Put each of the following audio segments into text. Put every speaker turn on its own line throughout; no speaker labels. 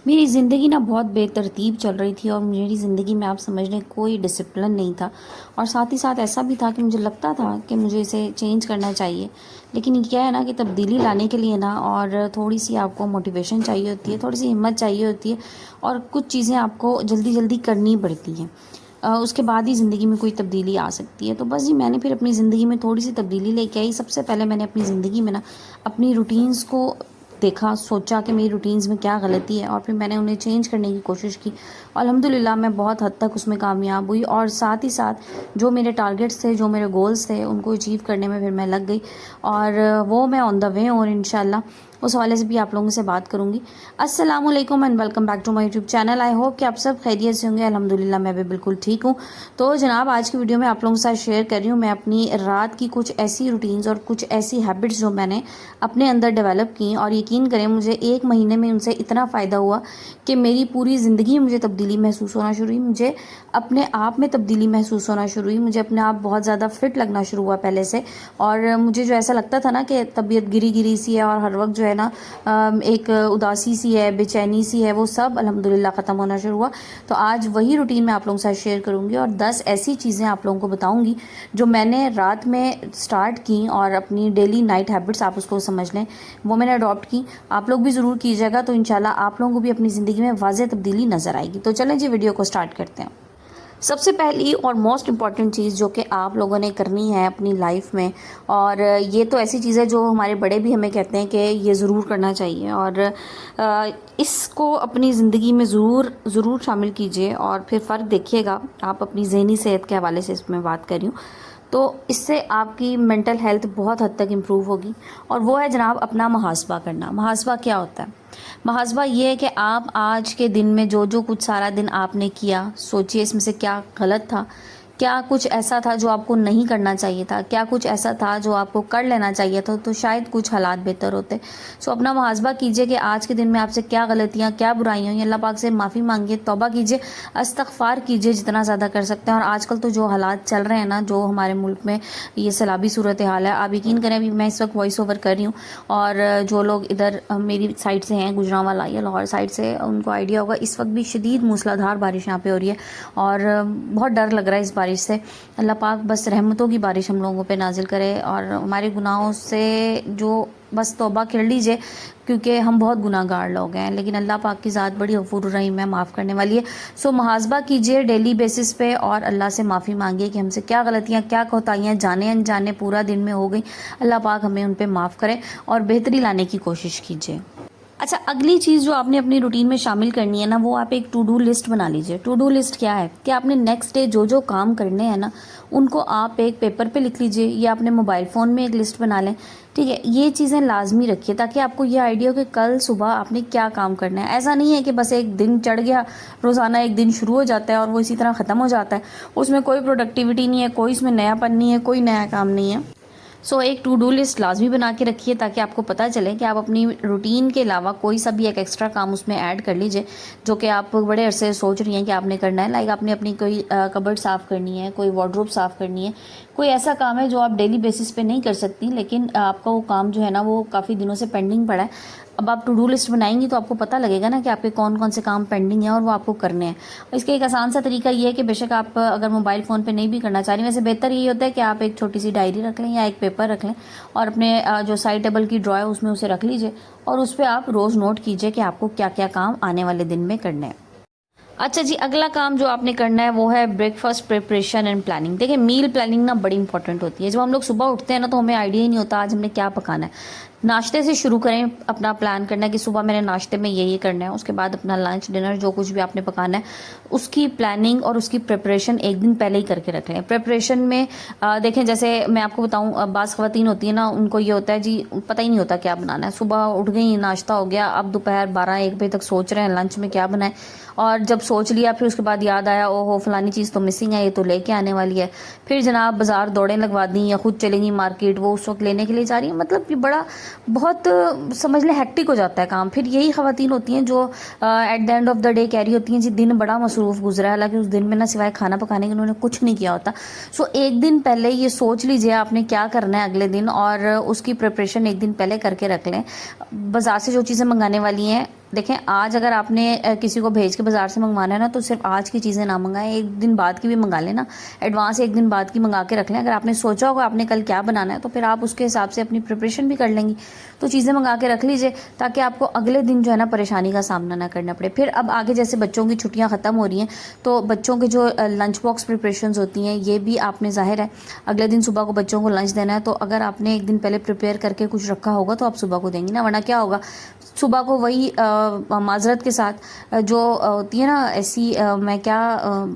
मेरी ज़िंदगी ना बहुत बेतरतीब चल रही थी और मेरी ज़िंदगी में आप समझ लें कोई डिसिप्लिन नहीं था। और साथ ही साथ ऐसा भी था कि मुझे लगता था कि मुझे इसे चेंज करना चाहिए। लेकिन ये क्या है ना कि तब्दीली लाने के लिए ना और थोड़ी सी आपको मोटिवेशन चाहिए होती है, थोड़ी सी हिम्मत चाहिए होती है और कुछ चीज़ें आपको जल्दी जल्दी करनी पड़ती हैं। उसके बाद ही ज़िंदगी में कोई तब्दीली आ सकती है। तो बस जी मैंने फिर अपनी ज़िंदगी में थोड़ी सी तब्दीली लेके आई। सबसे पहले मैंने अपनी ज़िंदगी में ना अपनी रूटीन्स को देखा, सोचा कि मेरी रूटीन्स में क्या गलती है और फिर मैंने उन्हें चेंज करने की कोशिश की। अल्हम्दुलिल्लाह मैं बहुत हद तक उसमें कामयाब हुई और साथ ही साथ जो मेरे टारगेट्स थे, जो मेरे गोल्स थे, उनको अचीव करने में फिर मैं लग गई और वो मैं ऑन द वे हूँ और इंशाल्लाह उस हवाले से भी आप लोगों से बात करूँगी। अस्सलामुअलैकुम and welcome back to my YouTube channel. I hope कि आप सब खैरियत से होंगे। अल्हम्दुलिल्लाह मैं भी बिल्कुल ठीक हूँ। तो जनाब आज की वीडियो में आप लोगों के साथ शेयर कर रही हूँ मैं अपनी रात की कुछ ऐसी रूटीन्स और कुछ ऐसी हैबिट्स जो मैंने अपने अंदर डेवलप की और यकीन करें मुझे 1 महीने में उनसे इतना फ़ायदा हुआ कि मेरी पूरी ज़िंदगी में मुझे तब्दीली महसूस होना शुरू हुई। मुझे अपने आप में तब्दीली महसूस होना शुरू हुई। मुझे अपने आप बहुत ज़्यादा फिट लगना शुरू हुआ पहले से। और मुझे जो ऐसा लगता था ना कि तबीयत गिरी गिरी सी है और हर वक्त जो है ना एक उदासी सी है, बेचैनी सी है, वो सब अल्हम्दुलिल्लाह ख़त्म होना शुरू हुआ। तो आज वही रूटीन मैं आप लोगों के साथ शेयर करूँगी और 10 ऐसी चीज़ें आप लोगों को बताऊँगी जो मैंने रात में स्टार्ट की और अपनी डेली नाइट हैबिट्स आप उसको समझ लें वो मैंने अडॉप्ट की। आप लोग भी ज़रूर कीजिएगा तो इंशाल्लाह आप लोगों को भी अपनी ज़िंदगी में वाज़ेह तब्दीली नज़र आएगी। तो चलें जी वीडियो को स्टार्ट करते हैं। सबसे पहली और मोस्ट इम्पॉर्टेंट चीज़ जो कि आप लोगों ने करनी है अपनी लाइफ में, और ये तो ऐसी चीज़ है जो हमारे बड़े भी हमें कहते हैं कि ये ज़रूर करना चाहिए और इसको अपनी ज़िंदगी में ज़रूर ज़रूर शामिल कीजिए और फिर फ़र्क देखिएगा। आप अपनी ज़हनी सेहत के हवाले से इसमें बात कर रही हूँ तो इससे आपकी मेंटल हेल्थ बहुत हद तक इम्प्रूव होगी। और वो है जनाब अपना मुहासबा करना। मुहासबा क्या होता है? मुहासबा ये है कि आप आज के दिन में जो जो कुछ सारा दिन आपने किया, सोचिए इसमें से क्या गलत था, क्या कुछ ऐसा था जो आपको नहीं करना चाहिए था, क्या कुछ ऐसा था जो आपको कर लेना चाहिए था तो शायद कुछ हालात बेहतर होते। सो अपना मुहासबा कीजिए कि आज के दिन में आपसे क्या गलतियाँ, क्या बुराइयाँ हुई। अल्लाह पाक से माफ़ी मांगिए, तौबा कीजिए, इस्तग़फ़ार कीजिए जितना ज़्यादा कर सकते हैं। और आजकल तो जो हालात चल रहे हैं ना, जो हमारे मुल्क में ये सैलाबी सूरत हाल है, आप यकीन करें अभी मैं इस वक्त वॉइस ओवर कर रही हूँ और जो लोग इधर मेरी साइड से हैं, गुजरांवाला या लाहौर साइड से, उनको आइडिया होगा इस वक्त भी शदीद मूसलाधार बारिश यहाँ पे हो रही है और बहुत डर लग रहा है इस बारिश से। अल्लाह पाक बस रहमतों की बारिश हम लोगों पे नाजिल करे और हमारे गुनाहों से जो बस तौबा कर लीजिए क्योंकि हम बहुत गुनाहगार लोग हैं, लेकिन अल्लाह पाक की ज़ात बड़ी गफूर रहीम है, माफ़ करने वाली है। सो मुहासबा कीजिए डेली बेसिस पे और अल्लाह से माफ़ी मांगिए कि हमसे क्या गलतियाँ, क्या कोताहियाँ जाने अनजाने पूरा दिन में हो गई। अल्लाह पाक हमें उन पर माफ़ करे और बेहतरी लाने की कोशिश कीजिए। अच्छा, अगली चीज़ जो आपने अपनी रूटीन में शामिल करनी है ना, वो आप एक टू डू लिस्ट बना लीजिए। टू डू लिस्ट क्या है कि आपने नेक्स्ट डे जो जो काम करने हैं ना, उनको आप एक पेपर पे लिख लीजिए या अपने मोबाइल फ़ोन में एक लिस्ट बना लें। ठीक है, ये चीज़ें लाजमी रखिए ताकि आपको ये आइडिया हो कि कल सुबह आपने क्या काम करना है। ऐसा नहीं है कि बस एक दिन चढ़ गया, रोज़ाना एक दिन शुरू हो जाता है और वो इसी तरह ख़त्म हो जाता है, उसमें कोई प्रोडक्टिविटी नहीं है, कोई इसमें नयापन नहीं है, कोई नया काम नहीं है। सो एक टू डू लिस्ट लाजमी बना के रखिए ताकि आपको पता चले कि आप अपनी रूटीन के अलावा कोई सा भी एक एक्स्ट्रा काम उसमें ऐड कर लीजिए जो कि आप बड़े अरसे से सोच रही हैं कि आपने करना है। लाइक आपने अपनी कोई कबर्ड साफ़ करनी है, कोई वार्डरोब साफ़ करनी है, कोई ऐसा काम है जो आप डेली बेसिस पे नहीं कर सकती लेकिन आपका वो काम जो है ना वो काफ़ी दिनों से पेंडिंग पड़ा है। अब आप टू डू लिस्ट बनाएंगी तो आपको पता लगेगा ना कि आपके कौन कौन से काम पेंडिंग हैं और वो आपको करने हैं। इसका एक आसान सा तरीका ये है कि बेशक आप अगर मोबाइल फ़ोन पे नहीं भी करना चाह रही, वैसे बेहतर यही होता है कि आप एक छोटी सी डायरी रख लें या एक पेपर रख लें और अपने जो साइड टेबल की ड्रॉ है उसमें उसे रख लीजिए और उस पर आप रोज़ नोट कीजिए कि आपको क्या क्या काम आने वाले दिन में करने हैं। अच्छा जी, अगला काम जो आपने करना है वो है ब्रेकफास्ट प्रिपरेशन एंड प्लानिंग। देखिए मील प्लानिंग ना बड़ी इंपॉर्टेंट होती है। जब हम लोग सुबह उठते हैं ना तो हमें आइडिया ही नहीं होता आज हमने क्या पकाना है। नाश्ते से शुरू करें अपना प्लान करना कि सुबह मैंने नाश्ते में ये करना है, उसके बाद अपना लंच डिनर जो कुछ भी आपने पकाना है उसकी प्लानिंग और उसकी प्रिपरेशन एक दिन पहले ही करके रख लें। प्रिपरेशन में देखें जैसे मैं आपको बताऊं, बाज़ ख़वातीन होती है ना, उनको ये होता है जी पता ही नहीं होता क्या बनाना है। सुबह उठ गई, नाश्ता हो गया, अब दोपहर 12-1 बजे तक सोच रहे हैं लंच में क्या बनाए और जब सोच लिया फिर उसके बाद याद आया ओहो फलानी चीज़ तो मिसिंग है, ये तो लेके आने वाली है। फिर जनाब बाज़ार दौड़ें लगवा दी या खुद चलेंगी मार्केट, वो उस वक्त लेने के लिए जा रही है। मतलब ये बड़ा बहुत समझ लें हेक्टिक हो जाता है काम। फिर यही ख़वातीन होती हैं जो at the end of the day कह रही होती हैं जी दिन बड़ा मसरूफ़ गुजरा है, हालांकि उस दिन में ना सिवाय खाना पकाने के उन्होंने कुछ नहीं किया होता। सो एक दिन पहले ये सोच लीजिए आपने क्या करना है अगले दिन और उसकी प्रिपरेशन एक दिन पहले करके रख लें। बाज़ार से जो चीज़ें मंगाने वाली हैं देखें, आज अगर आपने किसी को भेज के बाज़ार से मंगवाना है ना, तो सिर्फ आज की चीज़ें ना मंगाएं, एक दिन बाद की भी मंगा लेना। एडवांस एक दिन बाद की मंगा के रख लें। अगर आपने सोचा होगा आपने कल क्या बनाना है, तो फिर आप उसके हिसाब से अपनी प्रिपरेशन भी कर लेंगी। तो चीज़ें मंगा के रख लीजिए, ताकि आपको अगले दिन जो है ना परेशानी का सामना ना करना पड़े। फिर अब आगे जैसे बच्चों की छुट्टियाँ ख़त्म हो रही हैं, तो बच्चों के जो लंच बॉक्स प्रिपरेशंस होती हैं, ये भी आपने ज़ाहिर है अगले दिन सुबह को बच्चों को लंच देना है, तो अगर आपने एक दिन पहले प्रिपेयर करके कुछ रखा होगा तो आप सुबह को देंगी ना, वरना क्या होगा, सुबह को वही माजरत के साथ जो होती है ना ऐसी मैं क्या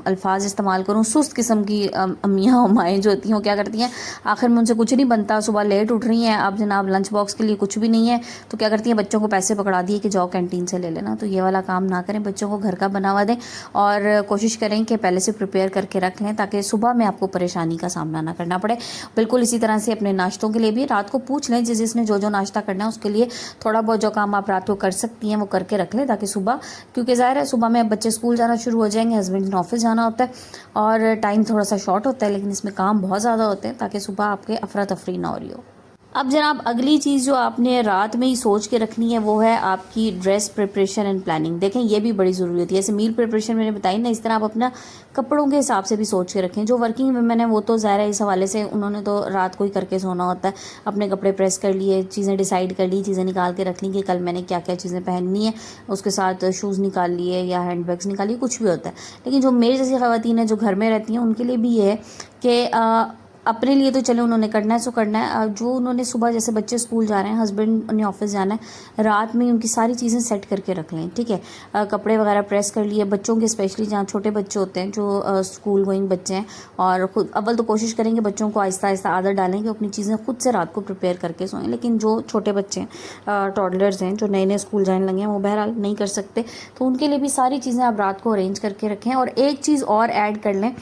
अल्फाज इस्तेमाल करूँ, सुस्त किस्म की अम्मियाँ और माएँ जो होती हैं, वो क्या करती हैं, आखिर में उनसे कुछ नहीं बनता, सुबह लेट उठ रही हैं, अब जनाब लंच बॉक्स के लिए कुछ भी नहीं है, तो क्या करती हैं, बच्चों को पैसे पकड़ा दिए कि जाओ कैंटीन से ले लेना। तो ये वाला काम ना करें, बच्चों को घर का बना हुआ दें और कोशिश करें कि पहले से प्रिपेयर करके रख लें, ताकि सुबह में आपको परेशानी का सामना ना करना पड़े। बिल्कुल इसी तरह से अपने नाश्तों के लिए भी रात को पूछ लें, जिसने जो जो नाश्ता करना है उसके लिए थोड़ा बहुत जो काम आप रात को कर सकती हैं वो करके रख लें, ताकि सुबह, क्योंकि ज़ाहिर है सुबह में बच्चे स्कूल जाना शुरू हो जाएंगे, हस्बैंड ने ऑफिस जाना होता है और टाइम थोड़ा सा शॉर्ट होता है, लेकिन इसमें काम बहुत ज़्यादा होते हैं, ताकि सुबह आपके अफरा तफरी ना हो रही हो। अब जनाब अगली चीज़ जो आपने रात में ही सोच के रखनी है वो है आपकी ड्रेस प्रिपरेशन एंड प्लानिंग। देखें, ये भी बड़ी ज़रूरी होती है। जैसे मील प्रिपरेशन मैंने बताई ना, इस तरह आप अपना कपड़ों के हिसाब से भी सोच के रखें। जो वर्किंग वुमेन है वो तो ज़ाहिर है इस हवाले से उन्होंने तो रात को ही करके सोना होता है, अपने कपड़े प्रेस कर लिए, चीज़ें डिसाइड कर ली, चीज़ें निकाल के रख ली कि कल मैंने क्या क्या चीज़ें पहननी है, उसके साथ शूज़ निकाल लिए या हैंड बैग्स निकालिए, कुछ भी होता है। लेकिन जो मेरी जैसी ख़वातीन है जो घर में रहती हैं, उनके लिए भी ये है कि अपने लिए तो चलो उन्होंने करना है सो करना है, जो उन्होंने सुबह जैसे बच्चे स्कूल जा रहे हैं, हस्बैंड ने ऑफिस जाना है, रात में उनकी सारी चीज़ें सेट करके रख लें, ठीक है। कपड़े वगैरह प्रेस कर लिए, बच्चों के स्पेशली जहाँ छोटे बच्चे होते हैं, जो स्कूल गोइंग बच्चे हैं, और खुद अव्वल तो कोशिश करेंगे बच्चों को आहिस्ता आहिस्ता आदत डालें कि अपनी चीज़ें खुद से रात को प्रिपेयर करके सोएं। लेकिन जो छोटे बच्चे हैं, टॉडलर्स हैं, जो नए नए स्कूल जाने लगे हैं, वो बहरहाल नहीं कर सकते, तो उनके लिए भी सारी चीज़ें आप रात को अरेंज करके रखें। और एक चीज़ और ऐड कर लें,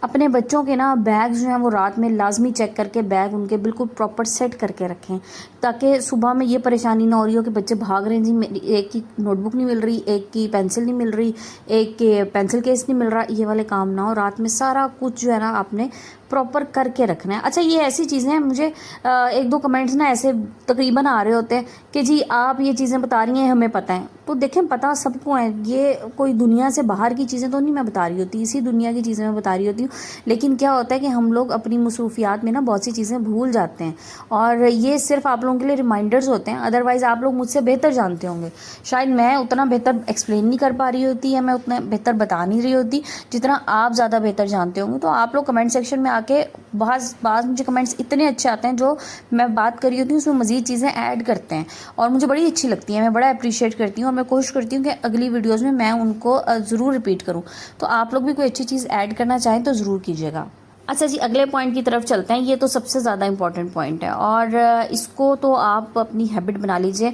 अपने बच्चों के ना बैग्स जो हैं वो रात में लाजमी चेक करके बैग उनके बिल्कुल प्रॉपर सेट करके रखें, ताकि सुबह में ये परेशानी ना हो रही हो कि बच्चे भाग रहे हैं, जी मेरी एक की नोटबुक नहीं मिल रही, एक की पेंसिल नहीं मिल रही, एक के पेंसिल केस नहीं मिल रहा, ये वाले काम ना हो। रात में सारा कुछ जो है ना आपने प्रॉपर करके रखना है। अच्छा, ये ऐसी चीज़ें हैं, मुझे एक दो कमेंट्स ना ऐसे तकरीबन आ रहे होते हैं कि जी आप ये चीज़ें बता रही हैं हमें पता है, तो देखें पता सबको है, ये कोई दुनिया से बाहर की चीज़ें तो नहीं मैं बता रही होती, इसी दुनिया की चीज़ें मैं बता रही होती हूँ। लेकिन क्या होता है कि हम लोग अपनी मसरूफियात में ना बहुत सी चीज़ें भूल जाते हैं, और ये सिर्फ आप लोगों के लिए रिमाइंडर्स होते हैं, अदरवाइज़ आप लोग मुझसे बेहतर जानते होंगे। शायद मैं उतना बेहतर एक्सप्लेन नहीं कर पा रही होती, या मैं उतना बेहतर बता नहीं रही होती जितना आप ज़्यादा बेहतर जानते होंगे। तो आप लोग कमेंट सेक्शन में आके बाज़ मुझे कमेंट्स इतने अच्छे आते हैं, जो मैं बात कर रही होती हूँ उसमें मज़ीद चीज़ें ऐड करते हैं, और मुझे बड़ी अच्छी लगती है, मैं बड़ा अप्रिशिएट करती हूँ, और मैं कोशिश करती हूँ कि अगली वीडियोज़ में मैं उनको ज़रूर रिपीट करूँ। तो आप लोग भी कोई अच्छी चीज़ ऐड करना चाहें तो ज़रूर कीजिएगा। अच्छा जी, अगले पॉइंट की तरफ चलते हैं। ये तो सबसे ज़्यादा इम्पॉर्टेंट पॉइंट है, और इसको तो आप अपनी हैबिट बना लीजिए।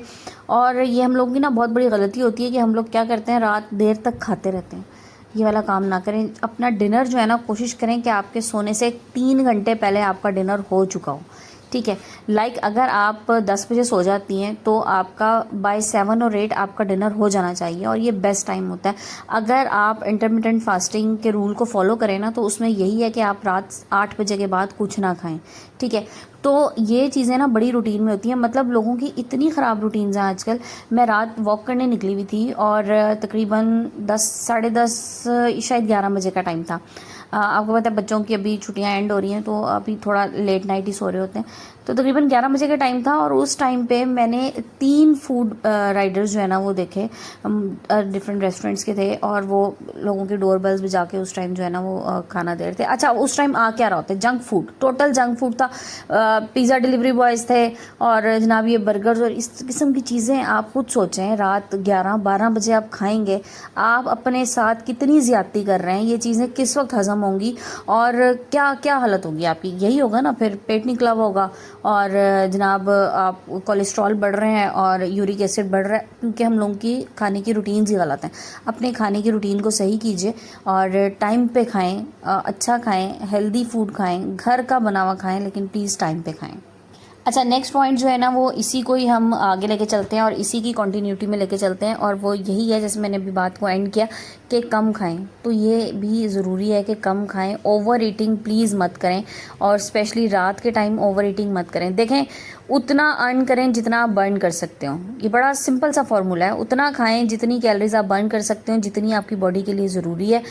और ये हम लोगों की ना बहुत बड़ी गलती होती है कि हम लोग क्या करते हैं, रात देर तक खाते रहते हैं। ये वाला काम ना करें। अपना डिनर जो है ना, कोशिश करें कि आपके सोने से 3 घंटे पहले आपका डिनर हो चुका हो, ठीक है। अगर आप 10 बजे सो जाती हैं तो आपका बाय 7 और 8 आपका डिनर हो जाना चाहिए, और ये बेस्ट टाइम होता है। अगर आप इंटरमिटेंट फास्टिंग के रूल को फॉलो करें ना, तो उसमें यही है कि आप रात 8 बजे के बाद कुछ ना खाएं, ठीक है। तो ये चीज़ें ना बड़ी रूटीन में होती हैं, मतलब लोगों की इतनी ख़राब रूटीन्स हैं आजकल। मैं रात वॉक करने निकली हुई थी, और तकरीबन 10 साढ़े 10 शायद 11 बजे का टाइम था। आपको पता है बच्चों की अभी छुट्टियां एंड हो रही हैं, तो अभी थोड़ा लेट नाइट ही सो रहे होते हैं, तो तकरीबन 11 बजे का टाइम था। और उस टाइम पे मैंने 3 फूड राइडर्स जो है ना वो देखे, डिफरेंट रेस्टोरेंट्स के थे, और वो लोगों के डोर बेल्स बजा के उस टाइम जो है ना वो खाना दे रहे थे। अच्छा, उस टाइम आ क्या रहा होता है, junk food, total junk food था। पिज़्ज़ा डिलीवरी बॉयज़ थे, और जनाब ये बर्गर्स और इस किस्म की चीज़ें। आप खुद सोचें, रात 11-12 बजे आप खाएंगे, आप अपने साथ कितनी ज़्यादती कर रहे हैं, ये चीज़ें किस वक्त हज़म होंगी, और क्या क्या हालत होगी आपकी। यही होगा ना, फिर पेट निकला हुआ होगा, और जनाब आप कोलेस्ट्रॉल बढ़ रहे हैं और यूरिक एसिड बढ़ रहा है, क्योंकि हम लोगों की खाने की रूटीन ही गलत है। अपने खाने की रूटीन को सही कीजिए, और टाइम पे खाएं, अच्छा खाएं, हेल्दी फूड खाएं, घर का बना हुआ खाएं, लेकिन प्लीज़ टाइम पे खाएं। अच्छा, नेक्स्ट पॉइंट जो है ना वो इसी को ही हम आगे लेके चलते हैं और इसी की कंटिन्यूटी में लेके चलते हैं, और वो यही है, जैसे मैंने अभी बात को एंड किया कि कम खाएं। तो ये भी ज़रूरी है कि कम खाएं, ओवर ईटिंग प्लीज़ मत करें, और स्पेशली रात के टाइम ओवर ईटिंग मत करें। देखें, उतना अर्न करें जितना आप बर्न कर सकते हो। ये बड़ा सिंपल सा फॉर्मूला है, उतना खाएँ जितनी कैलोरीज आप बर्न कर सकते हो, जितनी आपकी बॉडी के लिए ज़रूरी है।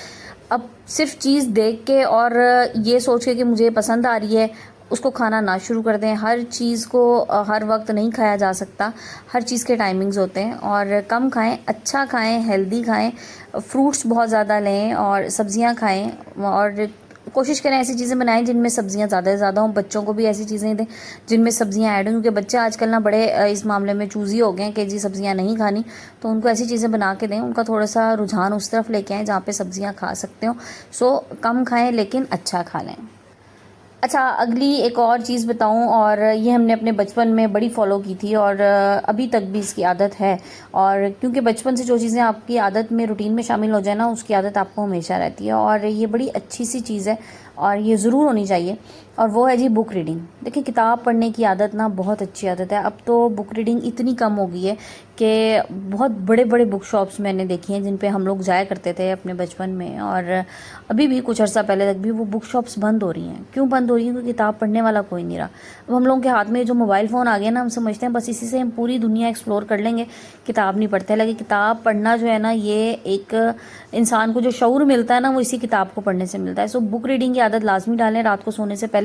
अब सिर्फ चीज़ देख के और ये सोच के कि मुझे पसंद आ रही है, उसको खाना ना शुरू कर दें। हर चीज़ को हर वक्त नहीं खाया जा सकता, हर चीज़ के टाइमिंग्स होते हैं। और कम खाएं, अच्छा खाएं, हेल्दी खाएं, फ्रूट्स बहुत ज़्यादा लें और सब्जियां खाएं, और कोशिश करें ऐसी चीज़ें बनाएं जिनमें सब्जियां ज़्यादा से ज़्यादा हों। बच्चों को भी ऐसी चीज़ें दें जिनमें सब्जियां ऐड हों, क्योंकि बच्चे आजकल ना बड़े इस मामले में चूज़ी हो गए हैं कि जी सब्जियां नहीं खानी। तो उनको ऐसी चीज़ें बना के दें, उनका थोड़ा सा रुझान उस तरफ लेके आएँ जहाँ पे सब्जियां खा सकते हो। सो कम खाएँ लेकिन अच्छा खा लें। अच्छा, अगली एक और चीज़ बताऊं, और ये हमने अपने बचपन में बड़ी फ़ॉलो की थी और अभी तक भी इसकी आदत है। और क्योंकि बचपन से जो चीज़ें आपकी आदत में, रूटीन में शामिल हो जाए ना, उसकी आदत आपको हमेशा रहती है, और ये बड़ी अच्छी सी चीज़ है और ये ज़रूर होनी चाहिए। और वो है जी बुक रीडिंग। देखिए, किताब पढ़ने की आदत ना बहुत अच्छी आदत है। अब तो बुक रीडिंग इतनी कम हो गई है कि बहुत बड़े बड़े बुक शॉप्स मैंने देखी हैं जिन पे हम लोग जाया करते थे अपने बचपन में, और अभी भी कुछ अर्सा पहले तक भी वो बुक शॉप्स बंद हो रही हैं। क्यों बंद हो रही हैं? क्योंकि किताब पढ़ने वाला कोई नहीं रहा। अब हम लोगों के हाथ में जो मोबाइल फ़ोन आ गया ना, हम समझते हैं बस इसी से हम पूरी दुनिया एक्सप्लोर कर लेंगे, किताब नहीं पढ़ते। हालांकि किताब पढ़ना जो है ना, ये एक इंसान को जो शऊर मिलता है ना, वो इसी किताब को पढ़ने से मिलता है। सो बुक रीडिंग की आदत लाजमी डालें। रात को सोने से पहले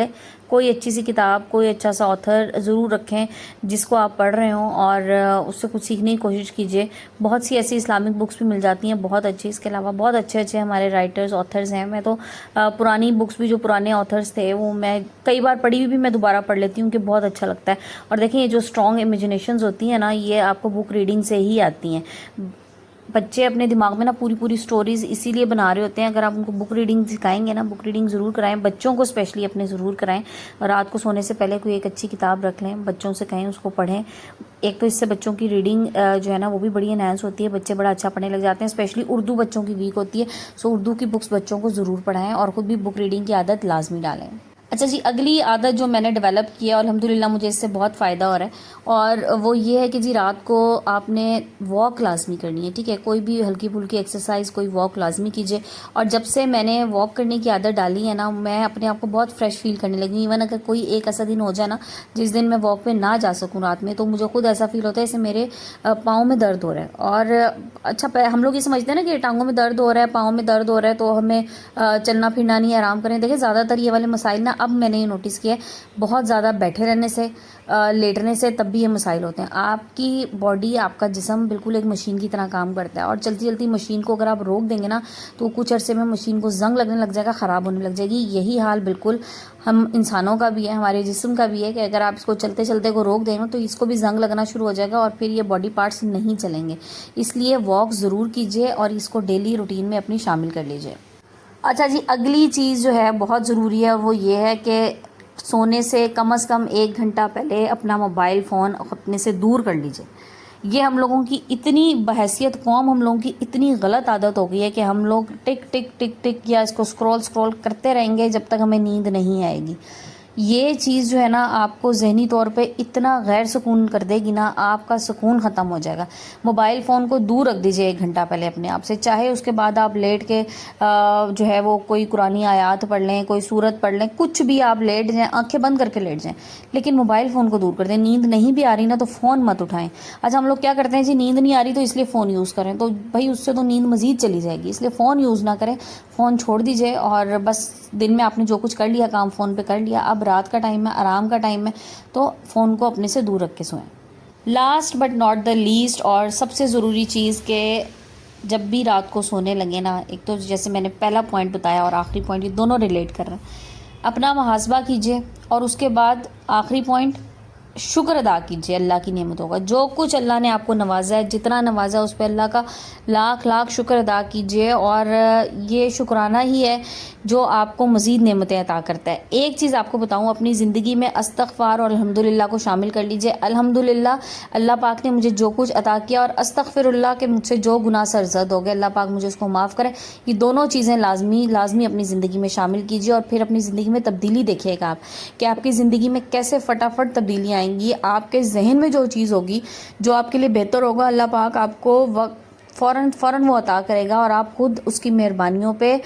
कोई अच्छी सी किताब, कोई अच्छा सा ऑथर ज़रूर रखें जिसको आप पढ़ रहे हो, और उससे कुछ सीखने की कोशिश कीजिए। बहुत सी ऐसी इस्लामिक बुक्स भी मिल जाती हैं बहुत अच्छी। इसके अलावा बहुत अच्छे अच्छे हमारे राइटर्स, ऑथर्स हैं। मैं तो पुरानी बुक्स भी, जो पुराने ऑथर्स थे, वो मैं कई बार पढ़ी हुई भी मैं दोबारा पढ़ लेती हूँ कि बहुत अच्छा लगता है। और देखें, ये जो स्ट्रॉन्ग इमेजिनेशंस होती हैं ना, ये आपको बुक रीडिंग से ही आती हैं। बच्चे अपने दिमाग में ना पूरी पूरी स्टोरीज इसीलिए बना रहे होते हैं। अगर आप उनको बुक रीडिंग सिखाएंगे ना, बुक रीडिंग ज़रूर कराएं, बच्चों को स्पेशली अपने ज़रूर कराएं। रात को सोने से पहले कोई एक अच्छी किताब रख लें, बच्चों से कहें उसको पढ़ें। एक तो इससे बच्चों की रीडिंग जो है ना, वो भी बड़ी एनहांस होती है, बच्चे बड़ा अच्छा पढ़ने लग जाते हैं। स्पेशली उर्दू बच्चों की वीक होती है, सो उर्दू की बुक्स बच्चों को ज़रूर पढ़ाएं और ख़ुद भी बुक रीडिंग की आदत लाजमी डालें। अच्छा जी, अगली आदत जो मैंने डेवलप की है और अल्हम्दुलिल्लाह मुझे इससे बहुत फ़ायदा हो रहा है, और वो ये है कि जी रात को आपने वॉक लाजमी करनी है। ठीक है, कोई भी हल्की फुल्की एक्सरसाइज, कोई वॉक लाजमी कीजिए। और जब से मैंने वॉक करने की आदत डाली है ना, मैं अपने आप को बहुत फ्रेश फील करने लगी। इवन अगर कोई एक ऐसा दिन हो जाए ना जिस दिन मैं वॉक पे ना जा सकूँ रात में, तो मुझे खुद ऐसा फील होता है जैसे मेरे पाँव में दर्द हो रहा है। और अच्छा, हम लोग ये समझते हैं ना कि टांगों में दर्द हो रहा है, पाँव में दर्द हो रहा है, तो हमें चलना फिरना नहीं, आराम करें। देखिए, ज़्यादातर ये वाले मसाइल ना, अब मैंने ये नोटिस किया है, बहुत ज़्यादा बैठे रहने से, लेटने से, तब भी ये मसाइल होते हैं। आपकी बॉडी, आपका जिस्म बिल्कुल एक मशीन की तरह काम करता है, और चलती चलती मशीन को अगर आप रोक देंगे ना, तो कुछ अरसे में मशीन को जंग लगने लग जाएगा, ख़राब होने लग जाएगी। यही हाल बिल्कुल हम इंसानों का भी है, हमारे जिस्म का भी है, कि अगर आप इसको चलते चलते को रोक देंगे तो इसको भी जंग लगना शुरू हो जाएगा और फिर ये बॉडी पार्ट्स नहीं चलेंगे। इसलिए वॉक ज़रूर कीजिए और इसको डेली रूटीन में अपनी शामिल कर लीजिए। अच्छा जी, अगली चीज़ जो है बहुत ज़रूरी है, वो ये है कि सोने से कम 1 घंटा पहले अपना मोबाइल फ़ोन अपने से दूर कर लीजिए। ये हम लोगों की इतनी बहैसियत कौम, हम लोगों की इतनी गलत आदत हो गई है कि हम लोग टिक टिक टिक टिक या इसको स्क्रॉल स्क्रॉल करते रहेंगे जब तक हमें नींद नहीं आएगी। ये चीज़ जो है ना, आपको ज़हनी तौर पे इतना गैर सुकून कर देगी ना, आपका सुकून ख़त्म हो जाएगा। मोबाइल फ़ोन को दूर रख दीजिए 1 घंटा पहले अपने आप से। चाहे उसके बाद आप लेट के जो है वो कोई कुरानी आयात पढ़ लें, कोई सूरत पढ़ लें, कुछ भी आप लेट जाएं, आंखें बंद करके लेट जाएं, लेकिन मोबाइल फ़ोन को दूर कर दें। नींद नहीं भी आ रही ना, तो फ़ोन मत उठाएं। अच्छा, हम लोग क्या करते हैं जी, नींद नहीं आ रही तो इसलिए फ़ोन यूज़ करें, तो भाई उससे तो नींद मज़ीद चली जाएगी। इसलिए फ़ोन यूज़ ना करें, फ़ोन छोड़ दीजिए, और बस दिन में आपने जो कुछ कर लिया काम फ़ोन पे कर लिया। अब रात का टाइम है, आराम का टाइम है, तो फ़ोन को अपने से दूर रख के सोएं। Last but not the least, और सबसे ज़रूरी चीज़ के जब भी रात को सोने लगे ना, एक तो जैसे मैंने पहला पॉइंट बताया और आखिरी पॉइंट, ये दोनों रिलेट कर रहे हैं। अपना मुहासबा कीजिए, और उसके बाद आखिरी पॉइंट, शुक्र अदा कीजिए अल्लाह की नेमतों का। जो कुछ अल्लाह ने आपको नवाजा है, जितना नवाजा उस पर अल्लाह का लाख लाख शुक्र अदा कीजिए। और ये शुक्राना ही है जो आपको मज़ीद नेमतें अता करता है। एक चीज़ आपको बताऊं, अपनी ज़िंदगी में अस्तगफार और अल्हम्दुलिल्लाह को शामिल कर लीजिए। अल्हम्दुलिल्लाह अल्लाह पाक ने मुझे जो कुछ अता किया, और अस्तगफिरुल्लाह के मुझसे जो गुनाह सरज़द हो गए अल्लाह पाक मुझे उसको माफ़ करे। ये दोनों चीज़ें लाजमी अपनी ज़िंदगी में शामिल कीजिए, और फिर अपनी ज़िंदगी में तब्दीली देखिएगा आप कि आपकी ज़िंदगी में कैसे फटाफट तब्दीली आएंगी। आपके जहन में जो चीज़ होगी, जो आपके लिए बेहतर होगा, अल्लाह पाक आपको फ़ौरन वो अता करेगा, और आप खुद उसकी मेहरबानियों पे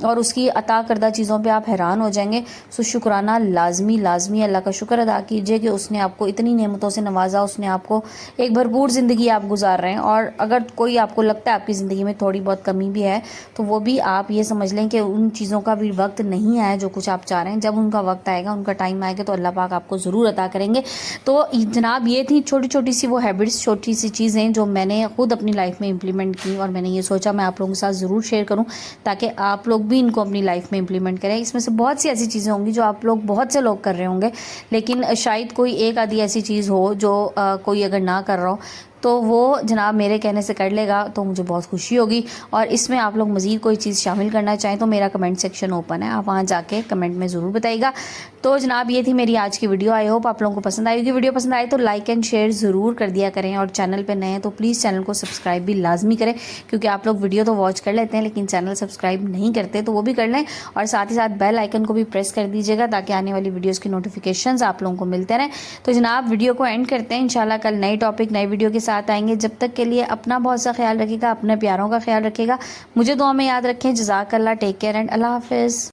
और उसकी अता करदा चीज़ों पे आप हैरान हो जाएंगे। सो शुक्राना लाजमी अल्लाह का शुक्र अदा कीजिए कि उसने आपको इतनी नेमतों से नवाजा, उसने आपको एक भरपूर ज़िंदगी आप गुजार रहे हैं। और अगर कोई आपको लगता है आपकी ज़िंदगी में थोड़ी बहुत कमी भी है, तो वो भी आप ये समझ लें कि उन चीज़ों का भी वक्त नहीं आया जो कुछ आप चाह रहे हैं। जब उनका वक्त आएगा, उनका टाइम आएगा, तो अल्लाह पाक आपको ज़रूर अता करेंगे। तो जनाब, ये थी छोटी छोटी सी वो हैबिट्स, छोटी सी चीज़ें जो मैंने खुद अपनी लाइफ में इम्प्लीमेंट की, और मैंने ये सोचा मैं आप लोगों के साथ ज़रूर शेयर करूँ ताकि आप लोग भी इनको अपनी लाइफ में इम्प्लीमेंट करें। इसमें से बहुत सी ऐसी चीज़ें होंगी जो आप लोग, बहुत से लोग कर रहे होंगे, लेकिन शायद कोई एक आधी ऐसी चीज़ हो जो कोई अगर ना कर रहा हो, तो वो जनाब मेरे कहने से कर लेगा तो मुझे बहुत खुशी होगी। और इसमें आप लोग मज़ीद कोई चीज़ शामिल करना चाहें तो मेरा कमेंट सेक्शन ओपन है, आप वहाँ जाके कमेंट में ज़रूर बताइएगा। तो जनाब, ये थी मेरी आज की वीडियो। आई होप आप लोगों को पसंद आएगी। वीडियो पसंद आए तो लाइक एंड शेयर ज़रूर कर दिया करें, और चैनल पर नए हैं तो प्लीज़ चैनल को सब्सक्राइब भी लाजमी करें, क्योंकि आप लोग वीडियो तो वॉच कर लेते हैं लेकिन चैनल सब्सक्राइब नहीं करते, तो वो भी कर लें। और साथ ही साथ बेल आइकन को भी प्रेस कर दीजिएगा ताकि आने वाली वीडियोज़ की नोटिफिकेशंस आप लोगों को मिलते रहें। तो जनाब, वीडियो को एंड करते हैं। इंशाल्लाह कल नई टॉपिक, नई वीडियो के साथ आएंगे। जब तक के लिए अपना बहुत सा ख्याल रखिएगा, अपने प्यारों का ख्याल रखिएगा, मुझे दुआ में याद रखें। जज़ाकल्लाह, टेक केयर एंड अल्लाह हाफ़िज़।